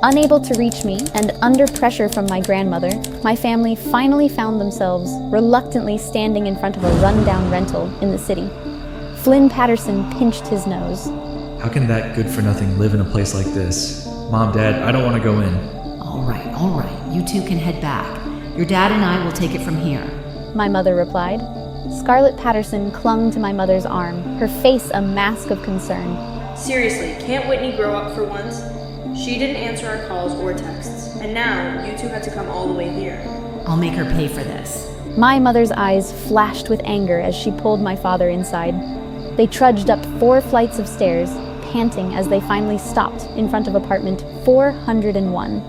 Unable to reach me and under pressure from my grandmother, my family finally found themselves reluctantly standing in front of a rundown rental in the city. Flynn Patterson pinched his nose. How can that good-for-nothing live in a place like this? Mom, Dad, I don't want to go in. All right. You two can head back. Your dad and I will take it from here. My mother replied. Scarlett Patterson clung to my mother's arm, her face a mask of concern. Seriously, can't Whitney grow up for once? She didn't answer our calls or texts, and now you two had to come all the way here. I'll make her pay for this. My mother's eyes flashed with anger as she pulled my father inside. They trudged up 4 flights of stairs, panting as they finally stopped in front of apartment 401.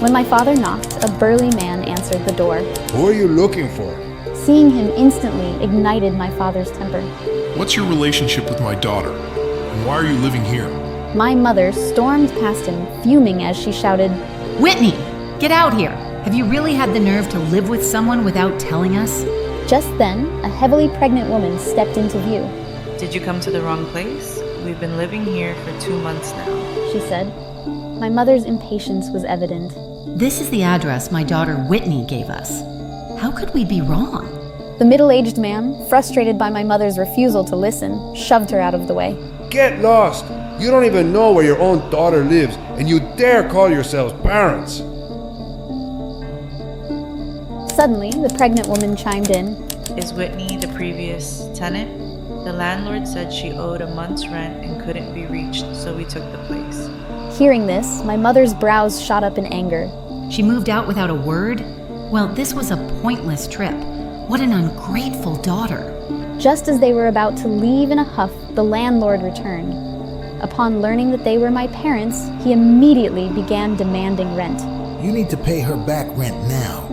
When my father knocked, a burly man answered the door. Who are you looking for? Seeing him instantly ignited my father's temper. What's your relationship with my daughter? And why are you living here? My mother stormed past him, fuming as she shouted, Whitney, get out here! Have you really had the nerve to live with someone without telling us? Just then, a heavily pregnant woman stepped into view. Did you come to the wrong place? We've been living here for 2 months now, she said. My mother's impatience was evident. This is the address my daughter Whitney gave us. How could we be wrong? The middle-aged man, frustrated by my mother's refusal to listen, shoved her out of the way. Get lost! You don't even know where your own daughter lives, and you dare call yourselves parents! Suddenly, the pregnant woman chimed in. Is Whitney the previous tenant? The landlord said she owed a month's rent and couldn't be reached, so we took the place. Hearing this, my mother's brows shot up in anger. She moved out without a word? Well, this was a pointless trip. What an ungrateful daughter. Just as they were about to leave in a huff, the landlord returned. Upon learning that they were my parents, he immediately began demanding rent. You need to pay her back rent now,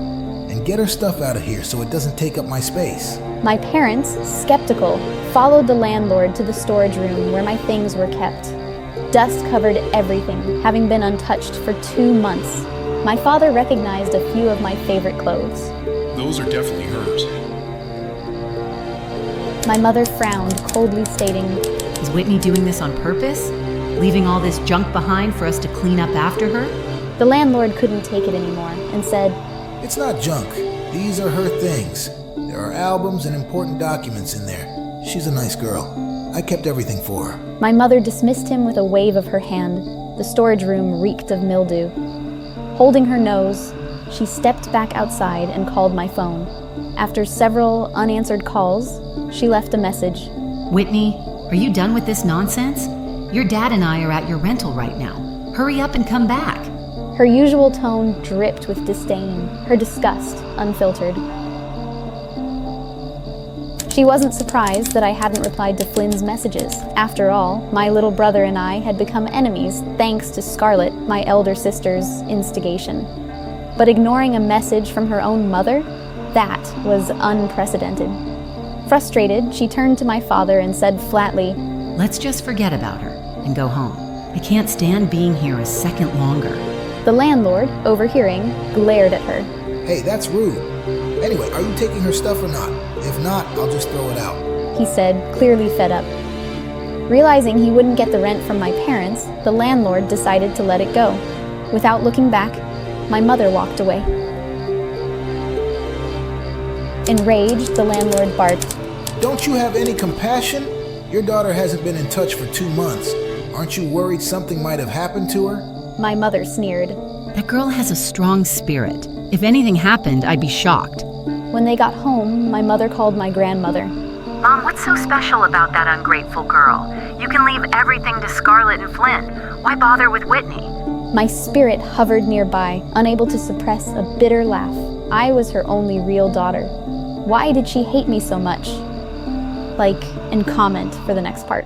and get her stuff out of here so it doesn't take up my space. My parents, skeptical, followed the landlord to the storage room where my things were kept. Dust covered everything, having been untouched for 2 months. My father recognized a few of my favorite clothes. Those are definitely hers. My mother frowned, coldly stating, Is Whitney doing this on purpose? Leaving all this junk behind for us to clean up after her? The landlord couldn't take it anymore and said, It's not junk. These are her things. There are albums and important documents in there. She's a nice girl. I kept everything for her. My mother dismissed him with a wave of her hand. The storage room reeked of mildew. Holding her nose, she stepped back outside and called my phone. After several unanswered calls, she left a message. Whitney, are you done with this nonsense? Your dad and I are at your rental right now. Hurry up and come back. Her usual tone dripped with disdain, her disgust unfiltered. She wasn't surprised that I hadn't replied to Flynn's messages. After all, my little brother and I had become enemies thanks to Scarlett, my elder sister's instigation. But ignoring a message from her own mother, that was unprecedented. Frustrated, she turned to my father and said flatly, Let's just forget about her and go home. I can't stand being here a second longer. The landlord, overhearing, glared at her. Hey, that's rude. Anyway, are you taking her stuff or not? If not, I'll just throw it out. He said, clearly fed up. Realizing he wouldn't get the rent from my parents, the landlord decided to let it go. Without looking back, my mother walked away. Enraged, the landlord barked, Don't you have any compassion? Your daughter hasn't been in touch for 2 months. Aren't you worried something might have happened to her? My mother sneered. That girl has a strong spirit. If anything happened, I'd be shocked. When they got home, my mother called my grandmother. Mom, what's so special about that ungrateful girl? You can leave everything to Scarlett and Flynn. Why bother with Whitney? My spirit hovered nearby, unable to suppress a bitter laugh. I was her only real daughter. Why did she hate me so much? Like and comment for the next part.